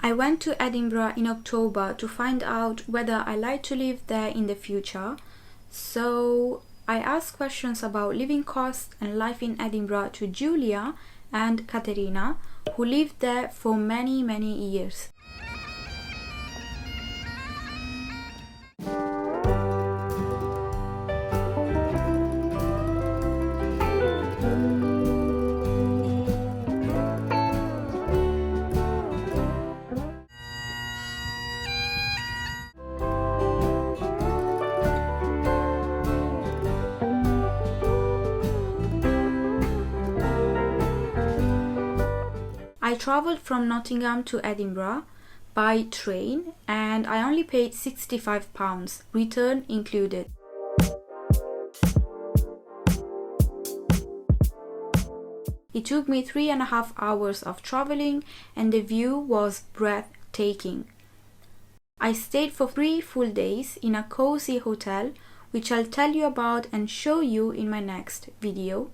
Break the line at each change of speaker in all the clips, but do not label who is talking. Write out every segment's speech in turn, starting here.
I went to Edinburgh in October to find out whether I like to live there in the future. So I asked questions about living costs and life in Edinburgh to Julia and Katarina, who lived there for many, many years. I travelled from Nottingham to Edinburgh by train and I only paid £65, return included. It took me 3.5 hours of travelling and the view was breathtaking. I stayed for 3 full days in a cozy hotel, which I'll tell you about and show you in my next video.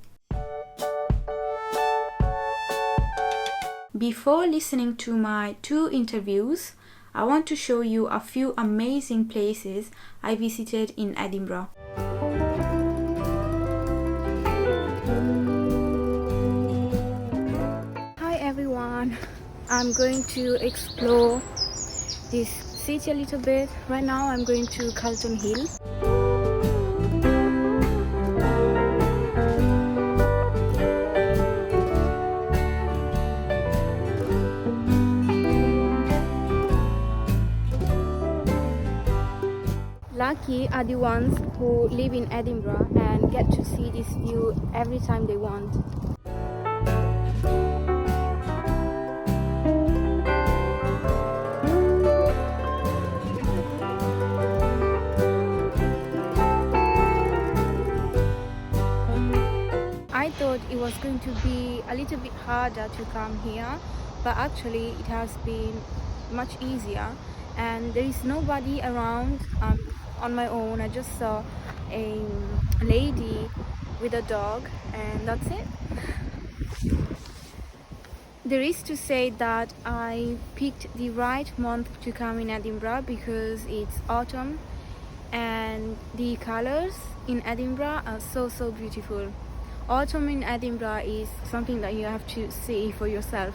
Before listening to my 2 interviews, I want to show you a few amazing places I visited in Edinburgh.
Hi everyone, I'm going to explore this city a little bit. Right now I'm going to Calton Hill. Lucky are the ones who live in Edinburgh and get to see this view every time they want. I thought it was going to be a little bit harder to come here, but actually it has been much easier and there is nobody around. On my own. I just saw a lady with a dog and that's it. There is to say that I picked the right month to come in Edinburgh because it's autumn and the colors in Edinburgh are so beautiful. Autumn in Edinburgh is something that you have to see for yourself.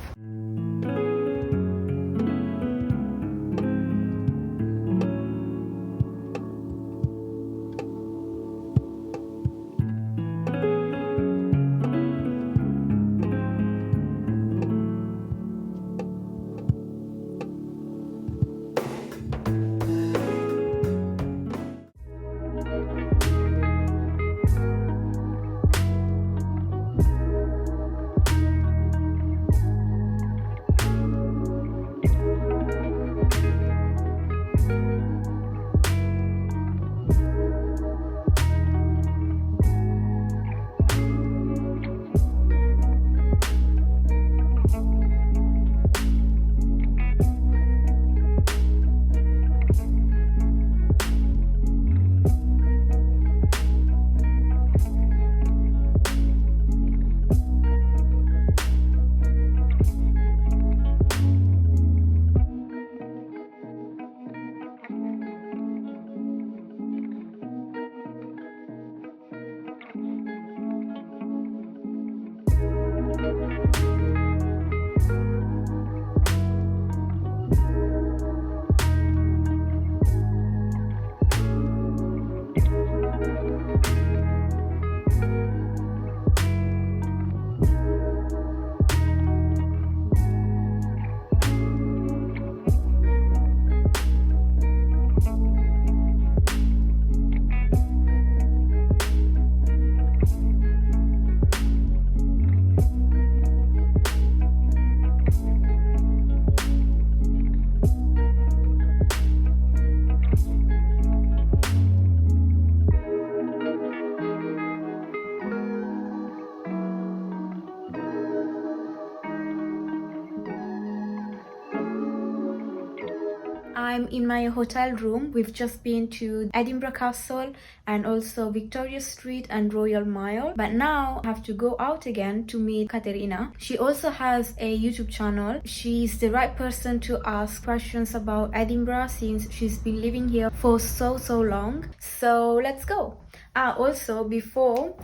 I'm in my hotel room. We've just been to Edinburgh Castle and also Victoria Street and Royal Mile. But now I have to go out again to meet Katarina. She also has a YouTube channel. She's the right person to ask questions about Edinburgh since she's been living here for so long. So let's go. Also, before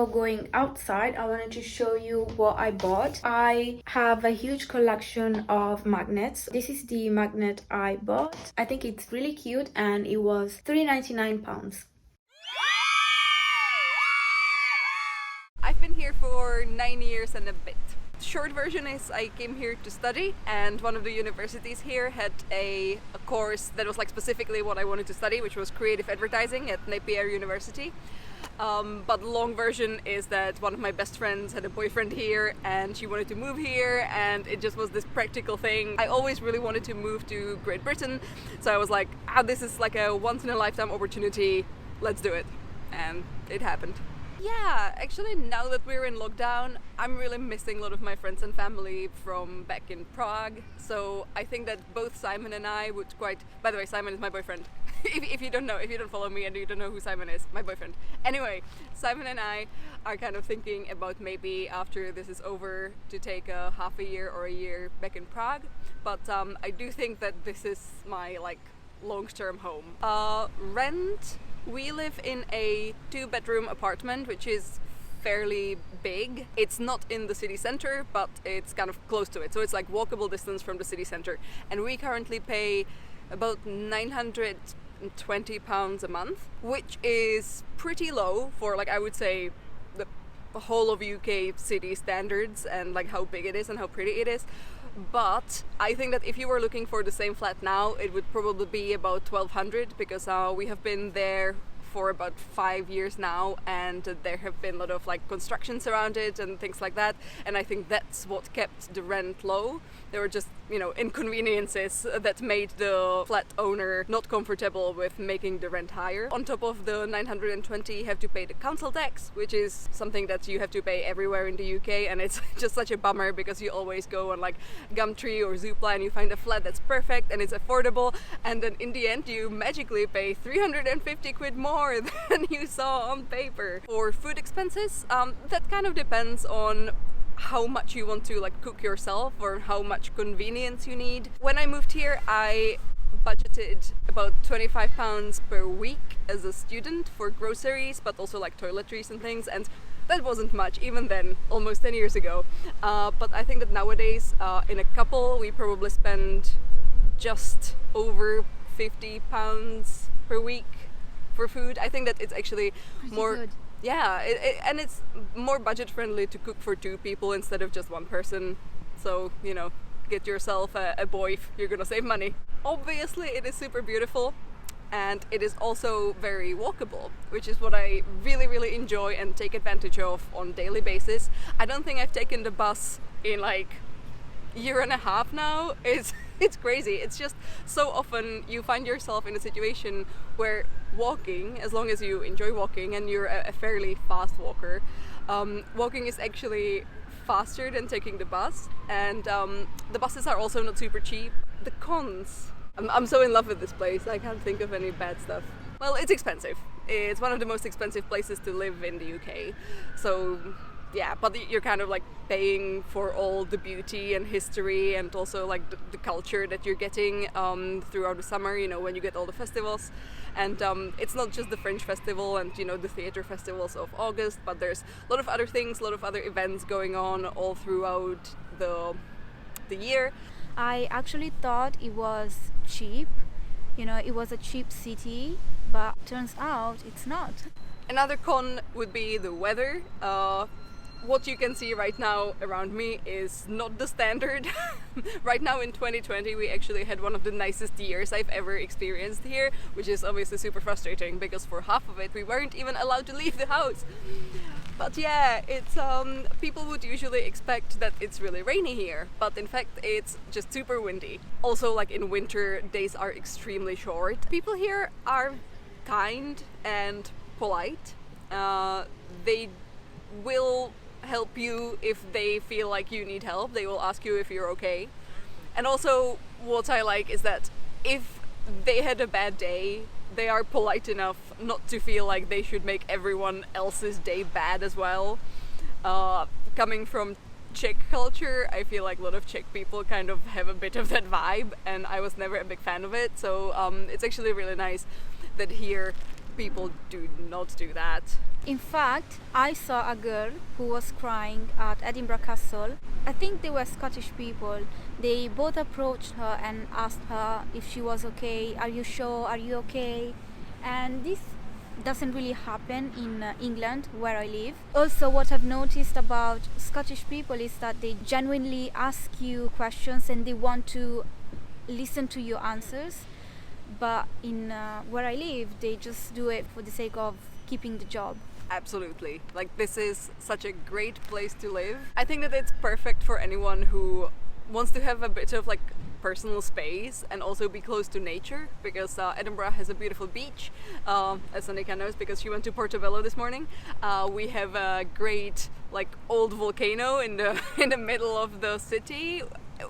going outside, I wanted to show you what I bought. I have a huge collection of magnets. This is the magnet I bought. I think it's really cute and it was £3.99.
I've been here for 9 years and a bit. Short version is I came here to study, and one of the universities here had a course that was like specifically what I wanted to study, which was creative advertising at Napier University. But the long version is that one of my best friends had a boyfriend here and she wanted to move here, and it just was this practical thing. I always really wanted to move to Great Britain, so I was like, this is like a once in a lifetime opportunity, let's do it. And it happened. Yeah, actually now that we're in lockdown, I'm really missing a lot of my friends and family from back in Prague. So I think that both Simon and I would by the way, Simon is my boyfriend. if you don't follow me and you don't know who Simon is, my boyfriend. Anyway, Simon and I are kind of thinking about maybe after this is over to take a half a year or a year back in Prague. But I do think that this is my like long-term home. Rent. We live in a 2-bedroom apartment, which is fairly big. It's not in the city center, but it's kind of close to it. So it's like walkable distance from the city center. And we currently pay about £920 a month, which is pretty low for like, I would say, the whole of UK city standards and like how big it is and how pretty it is. But I think that if you were looking for the same flat now, it would probably be about 1,200 because we have been there for about 5 years now, and there have been a lot of like constructions around it and things like that, and I think that's what kept the rent low. There were just, inconveniences that made the flat owner not comfortable with making the rent higher. On top of the 920, you have to pay the council tax, which is something that you have to pay everywhere in the UK, and it's just such a bummer because you always go on like Gumtree or Zoopla and you find a flat that's perfect and it's affordable, and then in the end you magically pay 350 quid more than you saw on paper. For food expenses, that kind of depends on how much you want to like cook yourself or how much convenience you need. When I moved here, I budgeted about £25 per week as a student for groceries, but also like toiletries and things, and that wasn't much even then, almost 10 years ago. But I think that nowadays in a couple we probably spend just over £50 per week for food. I think that it's actually
Pretty
more
good.
Yeah, and it's more budget friendly to cook for 2 people instead of just 1 person. So, get yourself a boy if you're gonna save money. Obviously, it is super beautiful, and it is also very walkable, which is what I really enjoy and take advantage of on a daily basis. I don't think I've taken the bus in like year and a half now. It's crazy. It's just so often you find yourself in a situation where walking, as long as you enjoy walking and you're a fairly fast walker, walking is actually faster than taking the bus, and the buses are also not super cheap. The cons. I'm so in love with this place, I can't think of any bad stuff. Well, it's expensive. It's one of the most expensive places to live in the UK. So yeah, but you're kind of like paying for all the beauty and history and also like the culture that you're getting throughout the summer, when you get all the festivals. And it's not just the Fringe Festival and the theatre festivals of August, but there's a lot of other things, a lot of other events going on all throughout the year.
I actually thought it was cheap, it was a cheap city, but turns out it's not.
Another con would be the weather. What you can see right now around me is not the standard. Right now in 2020 we actually had one of the nicest years I've ever experienced here, which is obviously super frustrating because for half of it we weren't even allowed to leave the house. But yeah, it's people would usually expect that it's really rainy here, but in fact it's just super windy. Also, like in winter, days are extremely short. People here are kind and polite. They will help you if they feel like you need help. They will ask you if you're okay. And also what I like is that if they had a bad day, they are polite enough not to feel like they should make everyone else's day bad as well. Coming from Czech culture, I feel like a lot of Czech people kind of have a bit of that vibe, and I was never a big fan of it. So it's actually really nice that here people do not do that.
In fact, I saw a girl who was crying at Edinburgh Castle. I think they were Scottish people. They both approached her and asked her if she was okay. Are you sure? Are you okay? And this doesn't really happen in England, where I live. Also, what I've noticed about Scottish people is that they genuinely ask you questions and they want to listen to your answers. But in where I live, they just do it for the sake of keeping the job.
Absolutely. Like, this is such a great place to live. I think that it's perfect for anyone who wants to have a bit of like personal space and also be close to nature, because Edinburgh has a beautiful beach, as Annika knows because she went to Portobello this morning. We have a great like old volcano in the in the middle of the city,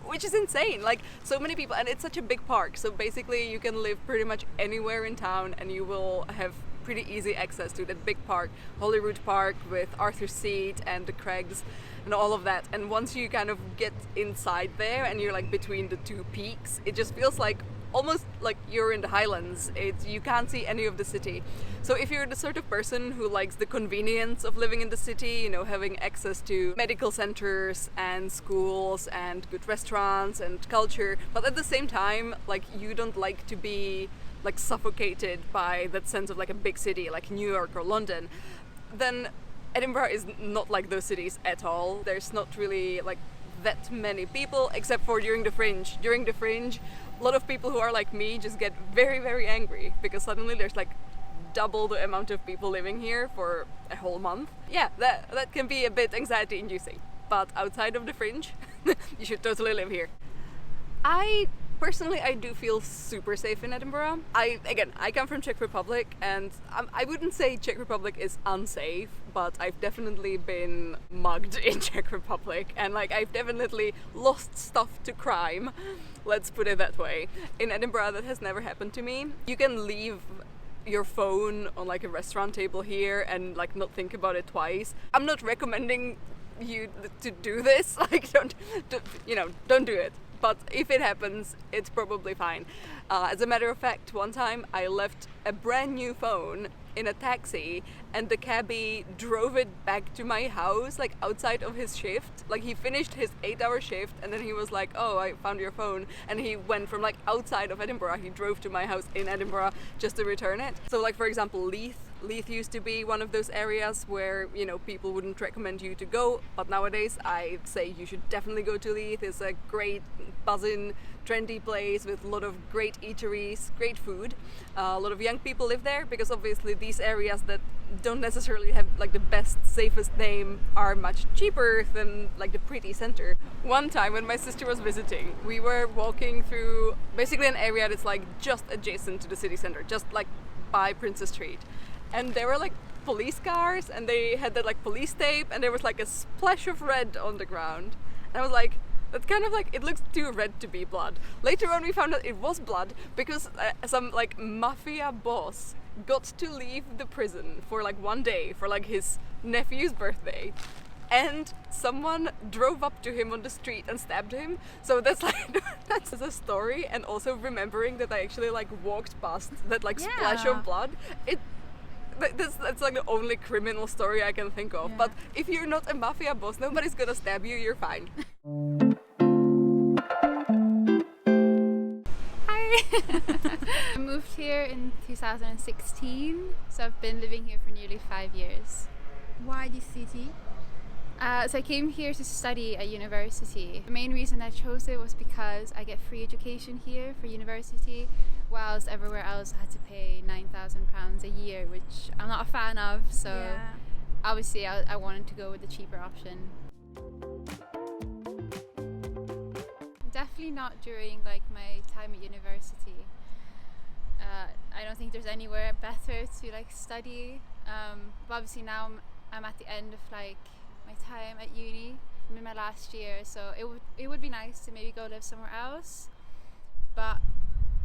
which is insane. Like, so many people, and it's such a big park, so basically you can live pretty much anywhere in town and you will have pretty easy access to that big park, Holyrood Park with Arthur's Seat and the Crags and all of that. And once you kind of get inside there and you're like between the two peaks, it just feels like almost like you're in the Highlands. You can't see any of the city. So if you're the sort of person who likes the convenience of living in the city, you know, having access to medical centers and schools and good restaurants and culture, but at the same time, like, you don't like to be like suffocated by that sense of like a big city like New York or London, then Edinburgh is not like those cities at all. There's not really like that many people, except for during the Fringe. During the Fringe, a lot of people who are like me just get very, very angry because suddenly there's like double the amount of people living here for a whole month. Yeah, that can be a bit anxiety inducing. But outside of the Fringe, you should totally live here. Personally, I do feel super safe in Edinburgh. I come from Czech Republic, and I wouldn't say Czech Republic is unsafe, but I've definitely been mugged in Czech Republic, and like I've definitely lost stuff to crime. Let's put it that way. In Edinburgh, that has never happened to me. You can leave your phone on like a restaurant table here and like not think about it twice. I'm not recommending you to do this. Like, don't do it. But if it happens, it's probably fine. As a matter of fact, one time I left a brand new phone in a taxi and the cabbie drove it back to my house, like outside of his shift. Like, he finished his 8-hour shift and then he was like, oh, I found your phone. And he went from like outside of Edinburgh, he drove to my house in Edinburgh just to return it. So like, for example, Leith used to be one of those areas where, you know, people wouldn't recommend you to go, but nowadays I say you should definitely go to Leith. It's a great, buzzing, trendy place with a lot of great eateries, great food. A lot of young people live there because obviously these areas that don't necessarily have like the best, safest name are much cheaper than like the pretty center. One time when my sister was visiting, we were walking through basically an area that's like just adjacent to the city center, just like by Princess Street. And there were like police cars and they had that like police tape and there was like a splash of red on the ground. And I was like, that's kind of like, it looks too red to be blood. Later on we found out it was blood because some like mafia boss got to leave the prison for like one day for like his nephew's birthday. And someone drove up to him on the street and stabbed him. So that's like, that's a story. And also remembering that I actually like walked past that like splash of blood. That's like the only criminal story I can think of. Yeah. But if you're not a mafia boss, nobody's gonna stab you, you're fine.
Hi! I moved here in 2016, so I've been living here for nearly 5 years.
Why this city?
So I came here to study at university. The main reason I chose it was because I get free education here for university, whilst everywhere else I had to pay £9,000 a year, which I'm not a fan of, so obviously I wanted to go with the cheaper option. Definitely not during like my time at university. I don't think there's anywhere better to like study, but obviously now I'm at the end of like my time at uni. I'm in my last year, so it would be nice to maybe go live somewhere else, but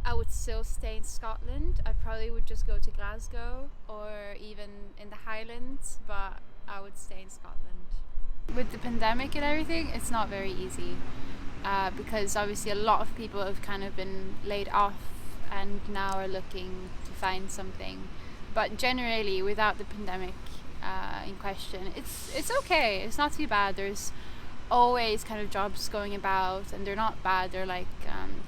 I would still stay in Scotland. I probably would just go to Glasgow or even in the Highlands, but I would stay in Scotland. With the pandemic and everything, it's not very easy because obviously a lot of people have kind of been laid off and now are looking to find something. But generally, without the pandemic in question, it's okay. It's not too bad. There's always kind of jobs going about, and they're not bad. They're like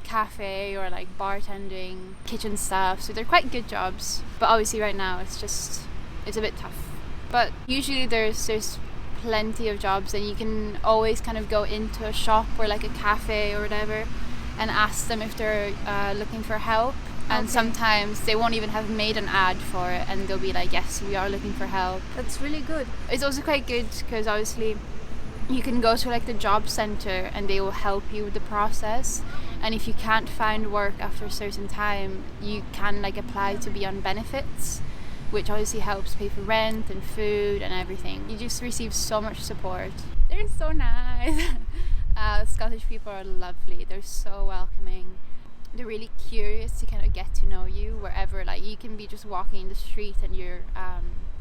cafe or like bartending, kitchen staff, so they're quite good jobs. But obviously right now it's a bit tough. But usually there's plenty of jobs, and you can always kind of go into a shop or like a cafe or whatever and ask them if they're looking for help. And sometimes they won't even have made an ad for it, and they'll be like, yes, we are looking for help.
That's really good.
It's also quite good because obviously you can go to like the job center and they will help you with the process. And if you can't find work after a certain time, you can like apply to be on benefits, which obviously helps pay for rent and food and everything. You just receive so much support. They're so nice. Scottish people are lovely. They're so welcoming. They're really curious to kind of get to know you wherever. Like you can be just walking in the street and you're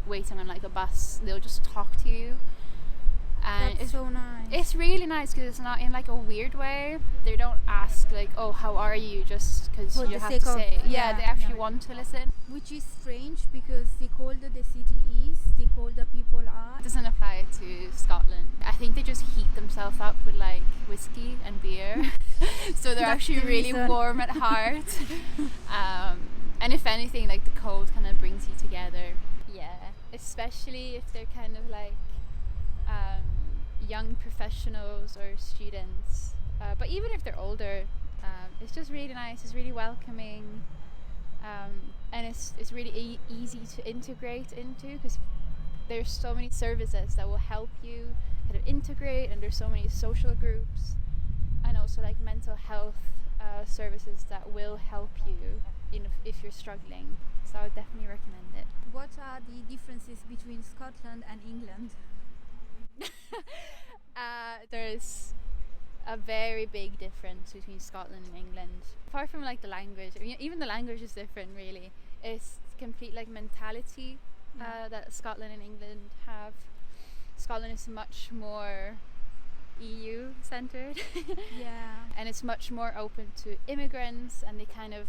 waiting on like a bus. They'll just talk to you. And
That's so nice.
It's really nice because it's not in like a weird way. They don't ask like, oh, how are you, just because you have to say. Yeah, they actually want to listen.
Which is strange because the colder the city is, the colder people are.
It doesn't apply to Scotland. I think they just heat themselves up with like whiskey and beer. So they're actually really warm at heart. And if anything, like the cold kind of brings you together. Yeah, especially if they're kind of like young professionals or students, but even if they're older, it's just really nice. It's really welcoming, and it's really easy to integrate into because there's so many services that will help you kind of integrate, and there's so many social groups and also like mental health services that will help you if you're struggling. So I would definitely recommend it.
What are the differences between Scotland and England?
There's a very big difference between Scotland and England. Apart from like the language, I mean, even the language is different really. It's complete like mentality that Scotland and England have. Scotland is much more EU centered.
Yeah.
And it's much more open to immigrants, and they kind of,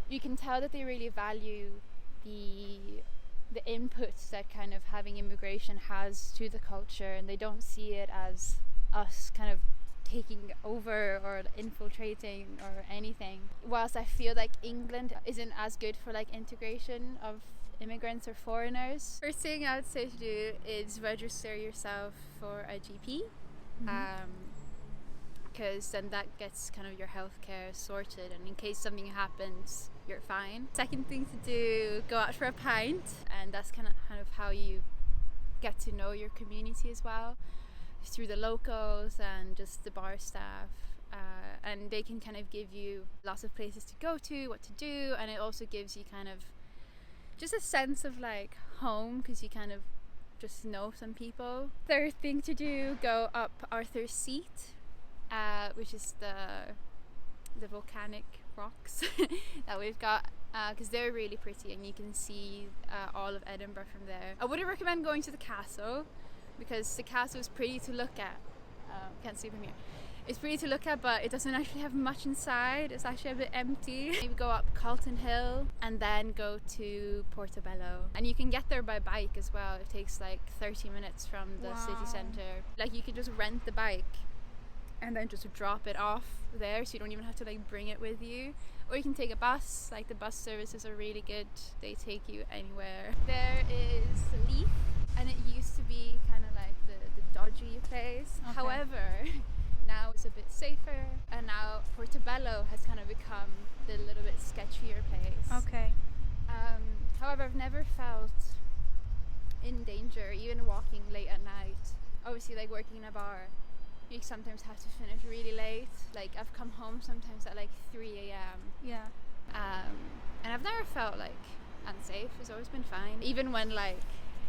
you can tell that they really value the inputs that kind of having immigration has to the culture, and they don't see it as us kind of taking over or infiltrating or anything. Whilst I feel like England isn't as good for like integration of immigrants or foreigners. First thing I would say to do is register yourself for a GP, because then that gets kind of your healthcare sorted, and in case something happens, you're fine. Second thing to do, go out for a pint, and that's kind of how you get to know your community as well, through the locals and just the bar staff, and they can kind of give you lots of places to go to, what to do, and it also gives you kind of just a sense of like home because you kind of just know some people. Third thing to do, go up Arthur's Seat, which is the volcanic rocks that we've got, because they're really pretty and you can see all of Edinburgh from there. I wouldn't recommend going to the castle because the castle is pretty to look at. Can't see from here. It's pretty to look at, but it doesn't actually have much inside. It's actually a bit empty. Maybe go up Calton Hill and then go to Portobello. And you can get there by bike as well. It takes like 30 minutes from the city centre. Like you can just rent the bike and then just drop it off there, so you don't even have to like bring it with you. Or you can take a bus. Like the bus services are really good. They take you anywhere. There is Leith, and it used to be kind of like the dodgy place.
Okay.
However, now it's a bit safer, and now Portobello has kind of become the little bit sketchier place.
Okay.
However, I've never felt in danger, even walking late at night. Obviously, like working in a bar, you sometimes have to finish really late. Like I've come home sometimes at like 3 a.m.
Yeah.
And I've never felt like unsafe. It's always been fine. Even when like,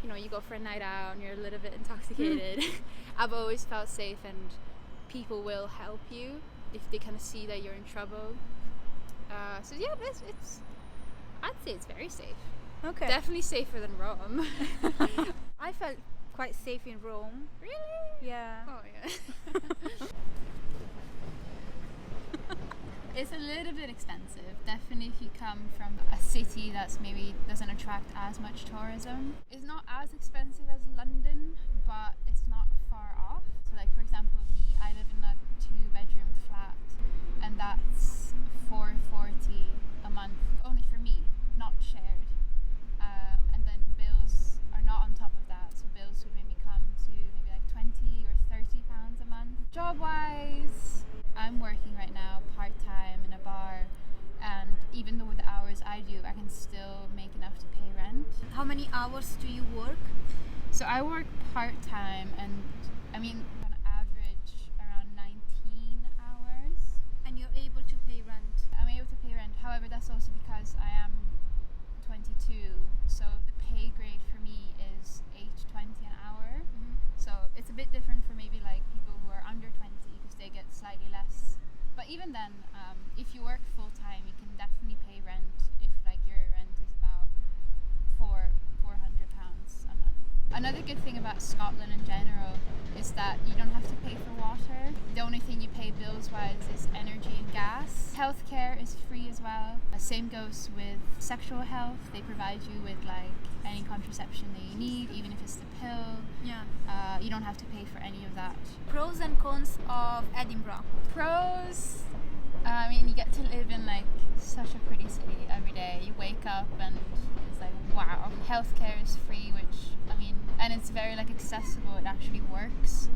you know, you go for a night out and you're a little bit intoxicated, I've always felt safe, and people will help you if they kind of see that you're in trouble. So yeah, it's I'd say it's very safe.
Okay.
Definitely safer than Rome.
I felt quite safe in Rome.
Really?
Yeah.
Oh yeah. It's a little bit expensive. Definitely if you come from a city that's maybe doesn't attract as much tourism. It's not as expensive as London, but it's not far off. So like for example, I live in a 2-bedroom flat and that's $440 a month only for me, not shared. And then bills are not on top of that. So bills would maybe come to maybe like £20 or £30 a month. Job wise, I'm working right now part-time in a bar, and even though with the hours I do, I can still make enough to pay rent.
How many hours do you work?
So I work part-time, and I mean on average around 19 hours.
And you're able to pay rent?
I'm able to pay rent. However, that's also because I am 22, so the pay grade for me is $8.20 an hour. So it's a bit different for maybe like people who are under 20 because they get slightly less. But even then, if you work full time, you can definitely pay rent if like your rent is about £400 a month. Another good thing about Scotland in general is that you don't have to pay for water. The only thing you pay bills wise is energy and gas. Healthcare is free as well. Same goes with sexual health. They provide you with like any contraception that you need, even if it's the pill.
Yeah.
You don't have to pay for any of that.
Pros and cons of Edinburgh.
Pros, I mean, you get to live in like such a pretty city every day. You wake up and it's like, wow. Healthcare is free, which, I mean, and it's very like accessible. It actually works.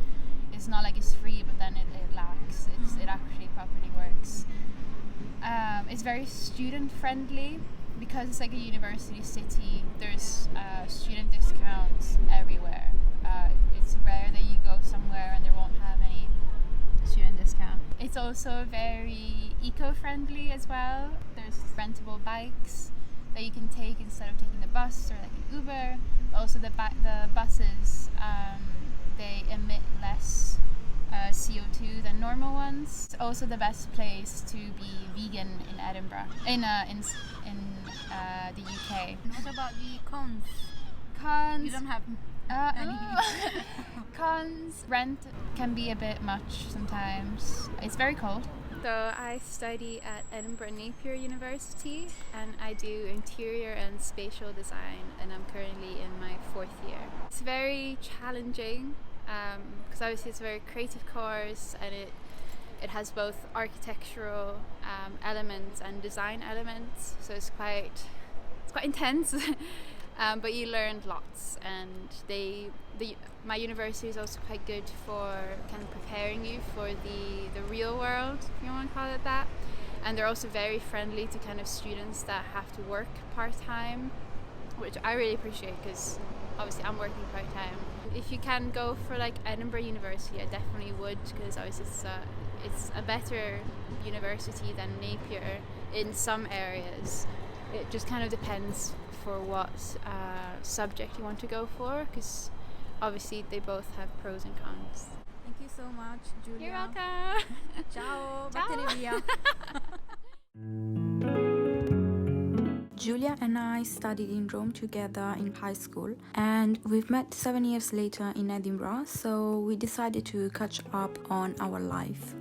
It's not like it's free, but then it lacks. It actually properly works. It's very student friendly because it's like a university city. There's student discounts everywhere. It's rare that you go somewhere and they won't have any student discount. It's also very eco-friendly as well. There's rentable bikes that you can take instead of taking the bus or like an Uber. Also the buses, they emit less CO2 than normal ones. It's also the best place to be vegan in Edinburgh, in the UK.
And what about the cons?
Cons.
You don't have any.
Cons. Rent can be a bit much sometimes. It's very cold. So I study at Edinburgh Napier University and I do interior and spatial design, and I'm currently in my 4th year. It's very challenging because obviously it's a very creative course, and it has both architectural elements and design elements, so it's quite intense. But you learn lots, and my university is also quite good for kind of preparing you for the real world, if you want to call it that. And they're also very friendly to kind of students that have to work part-time, which I really appreciate because obviously I'm working part-time. If you can go for like Edinburgh University, I definitely would, because obviously it's a better university than Napier in some areas. It just kind of depends for what subject you want to go for, because obviously they both have pros and cons.
Thank you so much, Julia.
You're welcome.
Ciao.
Ciao.
Vattene via.
Julia and I studied in Rome together in high school, and we've met 7 years later in Edinburgh, so we decided to catch up on our life.